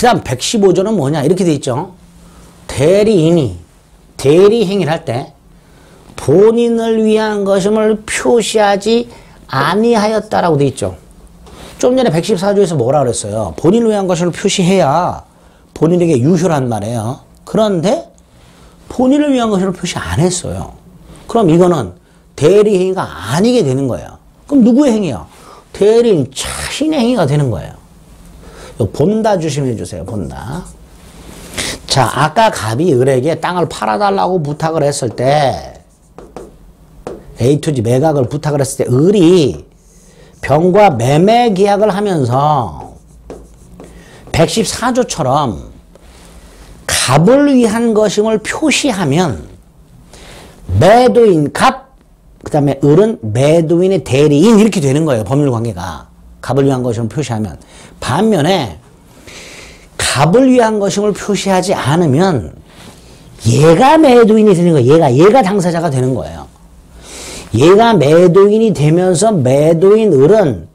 그 다음 115조는 뭐냐 이렇게 돼 있죠. 대리인이 대리행위를 할 때 본인을 위한 것임을 표시하지 아니하였다라고 돼 있죠. 좀 전에 114조에서 뭐라 그랬어요? 본인을 위한 것임을 표시해야 본인에게 유효란 말이에요. 그런데 본인을 위한 것임을 표시 안 했어요. 그럼 이거는 대리행위가 아니게 되는 거예요. 그럼 누구의 행위야? 대리인 자신의 행위가 되는 거예요. 본다 조심해 주세요. 본다. 자, 아까 갑이 을에게 땅을 팔아달라고 부탁을 했을 때 A to G 매각을 부탁을 했을 때 을이 병과 매매 계약을 하면서 114조처럼 갑을 위한 것임을 표시하면 매도인 갑, 그 다음에 을은 매도인의 대리인 이렇게 되는 거예요. 법률 관계가. 갑을 위한 것임을 표시하면. 반면에 갑을 위한 것임을 표시하지 않으면 얘가 매도인이 되는 거예요. 얘가 당사자가 되는 거예요. 얘가 매도인이 되면서 매도인 을은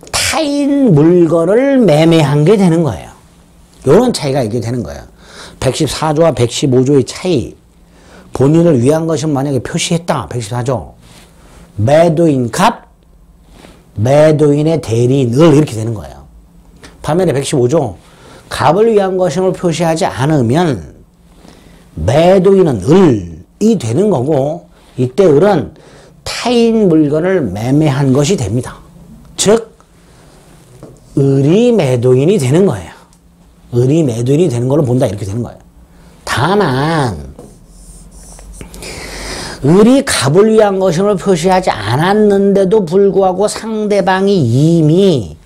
타인 물건을 매매한 게 되는 거예요. 이런 차이가 이게 되는 거예요. 114조와 115조의 차이. 본인을 위한 것은 만약에 표시했다. 114조. 매도인 갑, 매도인의 대리인 을 이렇게 되는 거예요. 반면에 115조. 갑을 위한 것임을 표시하지 않으면 매도인은 을이 되는 거고 이때 을은 타인 물건을 매매한 것이 됩니다. 즉 을이 매도인이 되는 거예요. 을이 매도인이 되는 걸로 본다 이렇게 되는 거예요. 다만 을이 갑을 위한 것임을 표시하지 않았는데도 불구하고 상대방이 이미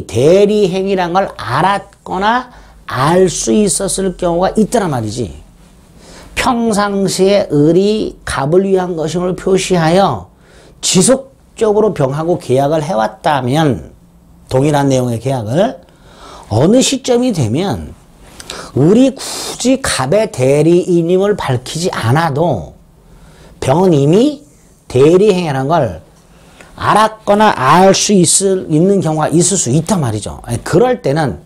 대리행위란 걸 알았거나 알 수 있었을 경우가 있더란 말이지. 평상시에 을이 갑을 위한 것임을 표시하여 지속적으로 병하고 계약을 해왔다면 동일한 내용의 계약을 어느 시점이 되면 을이 굳이 갑의 대리인임을 밝히지 않아도 병은 이미 대리행위라는 걸 알았거나 알 수 있는 경우가 있을 수 있단 말이죠. 그럴 때는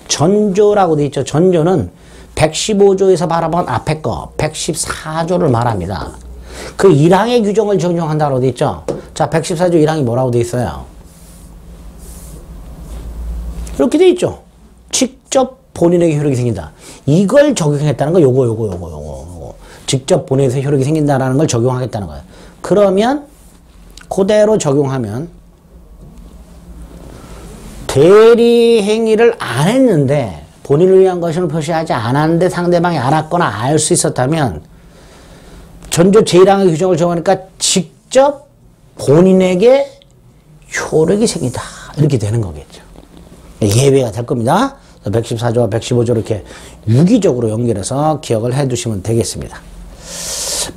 전조라고 되어 있죠. 전조는 115조에서 바라본 앞에 거 114조를 말합니다. 그 1항의 규정을 적용한다고 되어 있죠. 자, 114조 1항이 뭐라고 되어 있어요? 이렇게 되어 있죠. 직접 본인에게 효력이 생긴다. 이걸 적용했다는 거 요거. 직접 본인에게 효력이 생긴다라는 걸 적용하겠다는 거예요. 그러면 그대로 적용하면 대리 행위를 안 했는데 본인을 위한 것임을 표시하지 않았는데 상대방이 알았거나 알 수 있었다면 전조 제1항의 규정을 적용하니까 직접 본인에게 효력이 생긴다. 이렇게 되는 거겠죠. 예외가 될 겁니다. 114조와 115조 이렇게 유기적으로 연결해서 기억을 해 두시면 되겠습니다.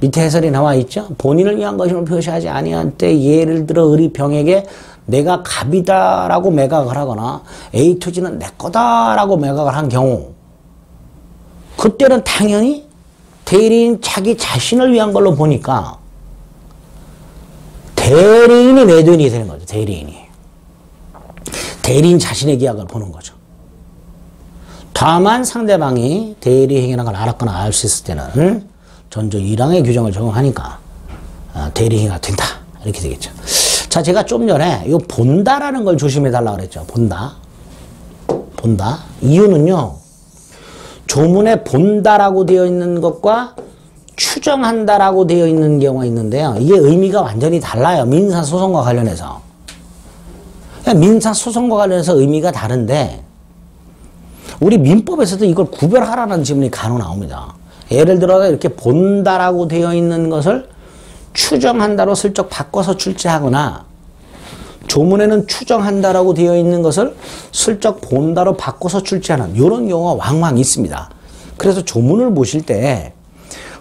밑에 해설이 나와 있죠. 본인을 위한 것임을 표시하지 아니한 때 예를 들어 을이 병에게 내가 갑이다라고 매각을 하거나 A 토지는 내 거다라고 매각을 한 경우 그때는 당연히 대리인 자기 자신을 위한 걸로 보니까 대리인이 매도인이 되는 거죠. 대리인 자신의 계약을 보는 거죠. 다만 상대방이 대리행위라는 걸 알았거나 알 수 있을 때는 전조 1항의 규정을 적용하니까 대리행위가 된다. 이렇게 되겠죠. 자, 제가 좀 전에 이 본다라는 걸 조심해 달라고 그랬죠. 본다. 이유는요. 조문에 본다라고 되어 있는 것과 추정한다라고 되어 있는 경우가 있는데요. 이게 의미가 완전히 달라요. 민사소송과 관련해서. 민사소송과 관련해서 의미가 다른데 우리 민법에서도 이걸 구별하라는 지문이 간혹 나옵니다. 예를 들어 이렇게 본다라고 되어 있는 것을 추정한다로 슬쩍 바꿔서 출제하거나 조문에는 추정한다라고 되어 있는 것을 슬쩍 본다로 바꿔서 출제하는 이런 경우가 왕왕 있습니다. 그래서 조문을 보실 때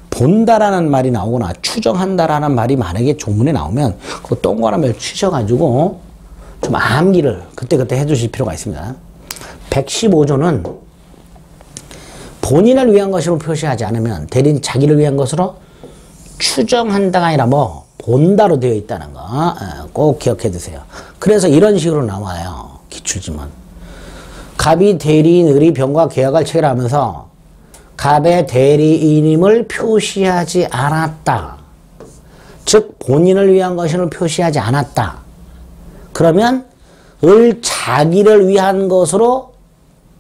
본다라는 말이 나오거나 추정한다라는 말이 만약에 조문에 나오면 그 동그라미를 치셔가지고 좀 암기를 그때그때 해주실 필요가 있습니다. 115조는 본인을 위한 것으로 표시하지 않으면 대리인 자기를 위한 것으로 추정한다가 아니라 본다로 되어 있다는 거 꼭 기억해 두세요. 그래서 이런 식으로 나와요. 기출지문. 갑이 대리인, 을이 병과 계약을 체결하면서 갑의 대리인임을 표시하지 않았다. 즉 본인을 위한 것임을 표시하지 않았다. 그러면 을 자기를 위한 것으로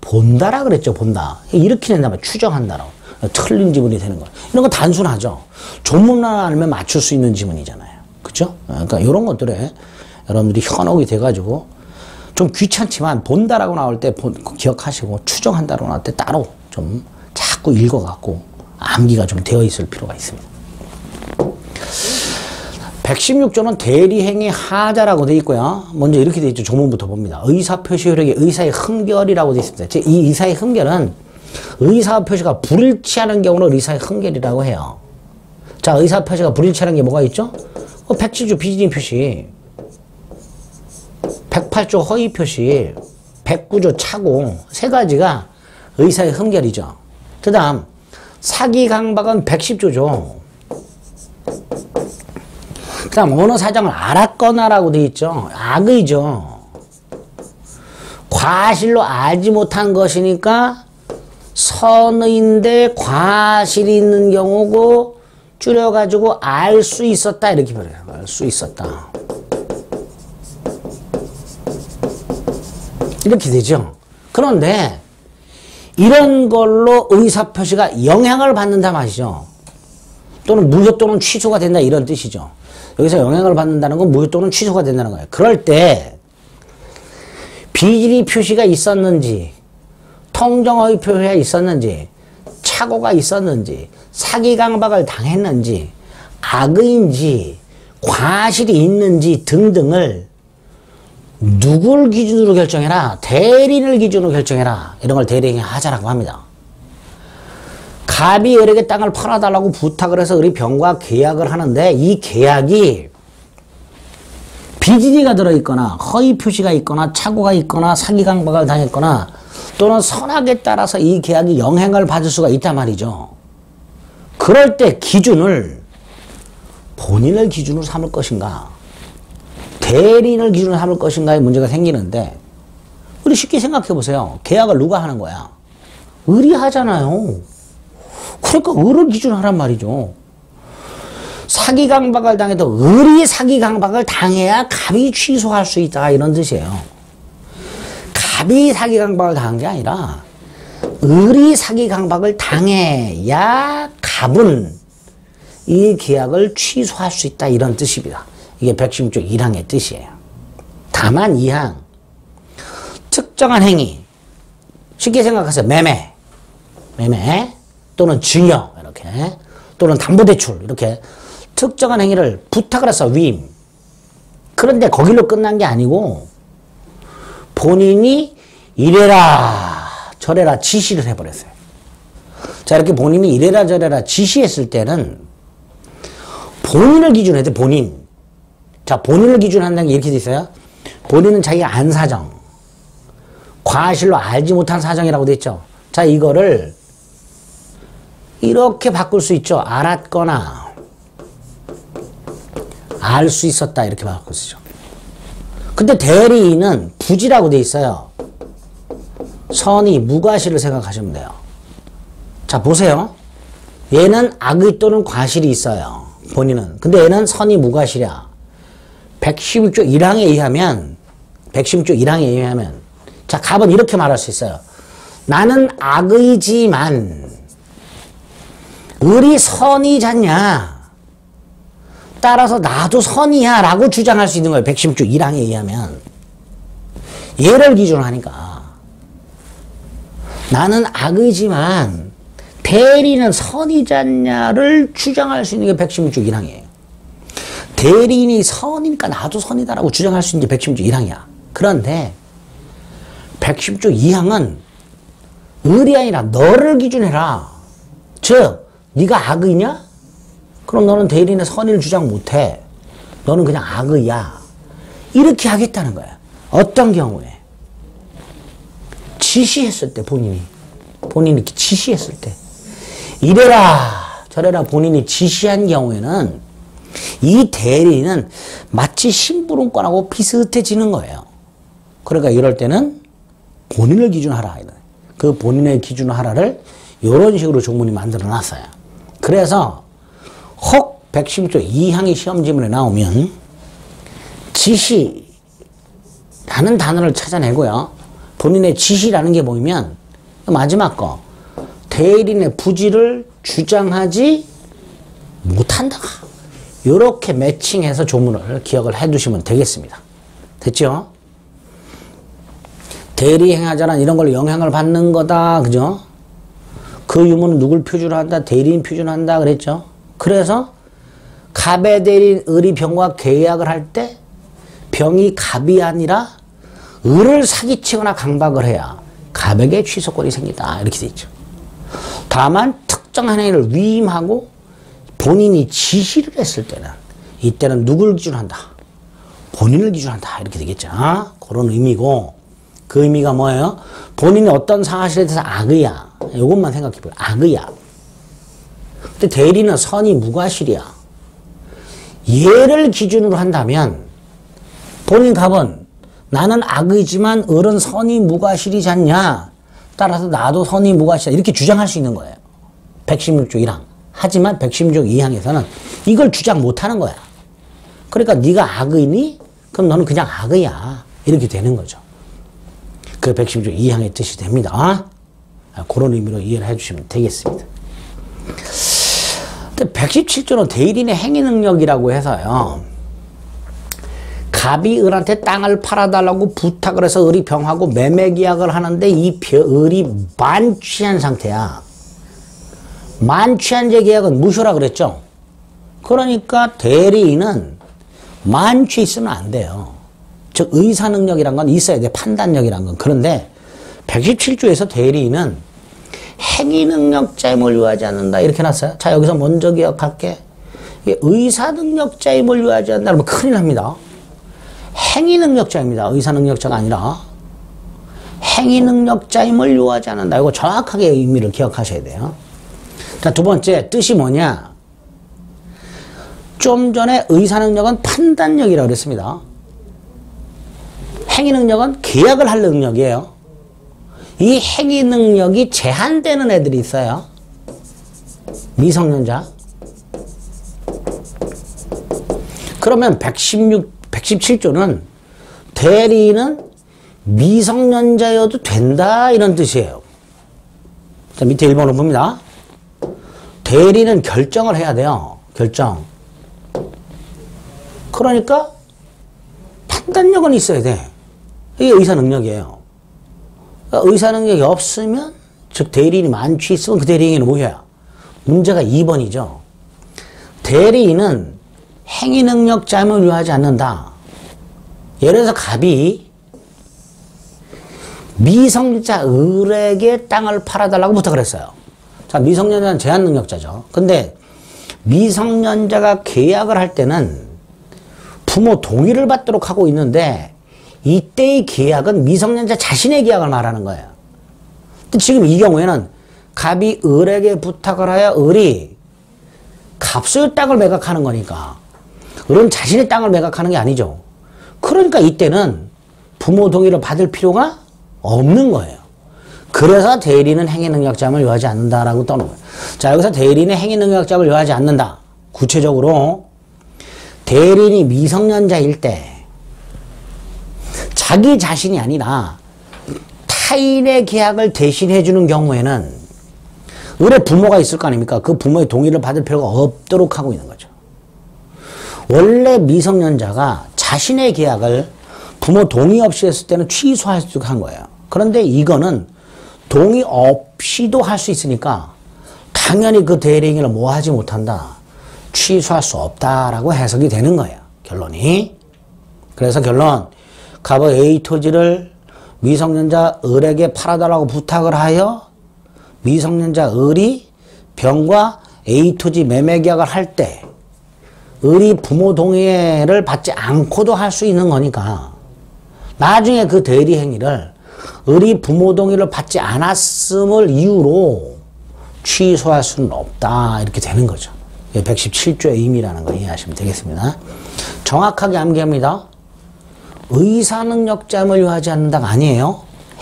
본다라 그랬죠. 본다. 이렇게 된다면 추정한다라고. 틀린 지문이 되는 거예요. 이런 거 단순하죠. 조문만 알면 맞출 수 있는 지문이잖아요. 그죠? 그러니까 이런 것들에 여러분들이 현혹이 돼가지고 좀 귀찮지만 본다라고 나올 때 기억하시고 추정한다라고 나올 때 따로 좀 자꾸 읽어갖고 암기가 좀 되어 있을 필요가 있습니다. 116조는 대리행위 하자라고 되어 있고요. 먼저 이렇게 되어 있죠. 조문부터 봅니다. 의사표시 효력이 의사의 흠결이라고 되어 있습니다. 이 의사의 흠결은 의사표시가 불일치하는 경우를 의사의 흠결이라고 해요. 자, 의사표시가 불일치하는 게 뭐가 있죠? 107조 비진임 표시, 108조 허위 표시, 109조 착오, 세 가지가 의사의 흠결이죠. 그 다음 사기 강박은 110조죠. 그 다음 어느 사정을 알았거나라고 되어 있죠. 악의죠. 과실로 알지 못한 것이니까 선의인데 과실이 있는 경우고 줄여가지고 알 수 있었다 이렇게 말해요. 알 수 있었다. 이렇게 되죠. 그런데 이런 걸로 의사표시가 영향을 받는다 말이죠. 또는 무효 또는 취소가 된다 이런 뜻이죠. 여기서 영향을 받는다는 건 무효 또는 취소가 된다는 거예요. 그럴 때 비질이 표시가 있었는지 통정허위 표시가 있었는지 착오가 있었는지 사기 강박을 당했는지 악의인지 과실이 있는지 등등을 누굴 기준으로 결정해라? 대리인을 기준으로 결정해라. 이런 걸 대리행위 하자라고 합니다. 갑이 을에게 땅을 팔아달라고 부탁을 해서 을이 병과 계약을 하는데 이 계약이 비지리가 들어있거나 허위 표시가 있거나 착오가 있거나 사기 강박을 당했거나 또는 선악에 따라서 이 계약이 영향을 받을 수가 있단 말이죠. 그럴 때 기준을 본인을 기준으로 삼을 것인가 대리인을 기준으로 삼을 것인가에 문제가 생기는데 우리 쉽게 생각해 보세요. 계약을 누가 하는 거야? 을이 하잖아요. 그러니까 을을 기준으로 하란 말이죠. 사기 강박을 당해도 을이 사기 강박을 당해야 갑이 취소할 수 있다 이런 뜻이에요. 갑이 사기 강박을 당한 게 아니라 을이 사기 강박을 당해야 갑은 이 계약을 취소할 수 있다 이런 뜻입니다. 이게 116조 1항의 뜻이에요. 다만 2항 특정한 행위 쉽게 생각하세요. 매매 또는 증여 이렇게 또는 담보대출 이렇게 특정한 행위를 부탁을 해서 위임. 그런데 거길로 끝난 게 아니고 본인이 이래라 저래라 지시를 해버렸어요. 자, 이렇게 본인이 이래라 저래라 지시했을 때는 본인을 기준으로 해도 본인. 자, 본인을 기준으로 한다는 게 이렇게 돼 있어요. 본인은 자기가 안 사정. 과실로 알지 못한 사정이라고 돼 있죠. 자, 이거를 이렇게 바꿀 수 있죠. 알았거나 알 수 있었다 이렇게 바꿀 수 있죠. 근데 대리인은 부지라고 돼 있어요. 선의, 무과실을 생각하시면 돼요. 자, 보세요. 얘는 악의 또는 과실이 있어요. 본인은. 근데 얘는 선의, 무과실이야. 116조 1항에 의하면 116조 1항에 의하면 자, 갑은 이렇게 말할 수 있어요. 나는 악의지만 을이 선의잖냐. 따라서 나도 선이야 라고 주장할 수 있는 거예요. 116조 1항에 의하면. 얘를 기준으로 하니까. 나는 악의지만 대리인은 선이잖냐를 주장할 수 있는 게 116조 1항이에요. 대리인이 선이니까 나도 선이다라고 주장할 수 있는 게 116조 1항이야. 그런데 110조 2항은 을이 아니라 너를 기준해라. 즉 네가 악의냐? 그럼 너는 대리인의 선의를 주장 못해. 너는 그냥 악의야. 이렇게 하겠다는 거야. 어떤 경우에? 지시했을 때 본인이 이렇게 지시했을 때 이래라 저래라 본인이 지시한 경우에는 이 대리인은 마치 심부름권하고 비슷해지는 거예요. 그러니까 이럴 때는 본인을 기준으로 하라. 그 본인의 기준으로 하라를 이런 식으로 조문이 만들어 놨어요. 그래서 혹 116조 2항의 시험 지문에 나오면 지시라는 단어를 찾아내고요. 본인의 지시라는 게 보이면 마지막 거 대리인의 부지를 주장하지 못한다. 이렇게 매칭해서 조문을 기억을 해 두시면 되겠습니다. 됐죠? 대리 행하자란 이런 걸 영향을 받는 거다. 그죠? 그 유무는 누굴 표준으로 한다? 대리인 표준으로 한다. 그랬죠? 그래서 갑의 대리인 을이 병과 계약을 할 때 병이 갑이 아니라 을을 사기치거나 강박을 해야 갑에게 취소권이 생긴다. 이렇게 돼 있죠. 다만 특정한 행위를 위임하고 본인이 지시를 했을 때는 이때는 누굴 기준으로 한다? 본인을 기준으로 한다. 이렇게 되겠죠. 그런 의미고 그 의미가 뭐예요? 본인이 어떤 사실에 대해서 악의야. 이것만 생각해 보세요. 악의야. 근데 대리는 선이 무과실이야. 얘를 기준으로 한다면 본인 갑은 나는 악의지만 을은 선이 무과실이지 않냐. 따라서 나도 선이 무과실이야. 이렇게 주장할 수 있는 거예요. 116조 1항. 하지만 116조 2항에서는 이걸 주장 못하는 거야. 그러니까 네가 악의니? 그럼 너는 그냥 악의야. 이렇게 되는 거죠. 그 116조 2항의 뜻이 됩니다. 그런 의미로 이해를 해주시면 되겠습니다. 117조는 대리인의 행위 능력이라고 해서요. 갑이 을한테 땅을 팔아달라고 부탁을 해서 을이 병하고 매매 계약을 하는데 이 을이 만취한 상태야. 만취한 계약은 무효라 그랬죠. 그러니까 대리인은 만취해 있으면 안 돼요. 즉 의사 능력이란 건 있어야 돼. 판단력이란 건. 그런데 117조에서 대리인은 행위 능력자임을 요하지 않는다. 이렇게 해놨어요. 자, 여기서 먼저 기억할게. 의사 능력자임을 요하지 않는다. 그러면 큰일 납니다. 행위 능력자입니다. 의사 능력자가 아니라 행위 능력자임을 요하지 않는다. 이거 정확하게 의미를 기억하셔야 돼요. 자, 두 번째 뜻이 뭐냐? 좀 전에 의사 능력은 판단력이라고 그랬습니다. 행위 능력은 계약을 할 능력이에요. 이 행위 능력이 제한되는 애들이 있어요. 미성년자. 그러면 117조는 대리인은 미성년자여도 된다 이런 뜻이에요. 자, 밑에 1번을 봅니다. 대리는 결정을 해야 돼요. 결정. 그러니까 판단력은 있어야 돼. 이게 의사 능력이에요. 그러니까 의사 능력이 없으면 즉 대리인이 만취 있으면 그 대리인은 뭐야? 문제가 2번이죠. 대리인은 행위 능력자임을 요하지 않는다. 예를 들어서 갑이 미성년자 을에게 땅을 팔아달라고 부탁을 했어요. 자, 미성년자는 제한 능력자죠. 근데 미성년자가 계약을 할 때는 부모 동의를 받도록 하고 있는데 이때의 계약은 미성년자 자신의 계약을 말하는 거예요. 근데 지금 이 경우에는 갑이 을에게 부탁을 하여 을이 갑소의 땅을 매각하는 거니까 을은 자신의 땅을 매각하는 게 아니죠. 그러니까 이때는 부모 동의를 받을 필요가 없는 거예요. 그래서 대리는 행위 능력자임을 요하지 않는다라고 떠는 거예요. 자, 여기서 대리는 행위 능력자임을 요하지 않는다. 구체적으로 대리인이 미성년자일 때 자기 자신이 아니라 타인의 계약을 대신해 주는 경우에는 을의 부모가 있을 거 아닙니까? 그 부모의 동의를 받을 필요가 없도록 하고 있는 거죠. 원래 미성년자가 자신의 계약을 부모 동의 없이 했을 때는 취소할 수 있도록 한 거예요. 그런데 이거는 동의 없이도 할 수 있으니까 당연히 그 대리인을 뭐 하지 못한다. 취소할 수 없다라고 해석이 되는 거예요. 결론이. 그래서 결론. 갑의 A 토지를 미성년자 을에게 팔아달라고 부탁을 하여 미성년자 을이 병과 A 토지 매매 계약을 할 때 을이 부모 동의를 받지 않고도 할 수 있는 거니까 나중에 그 대리 행위를 을이 부모 동의를 받지 않았음을 이유로 취소할 수는 없다. 이렇게 되는 거죠. 117조의 의미라는 거 이해하시면 되겠습니다. 정확하게 암기합니다. 의사능력자임을 요하지 않는다가 아니에요.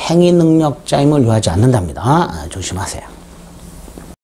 행위 능력자임을 요하지 않는답니다. 조심하세요.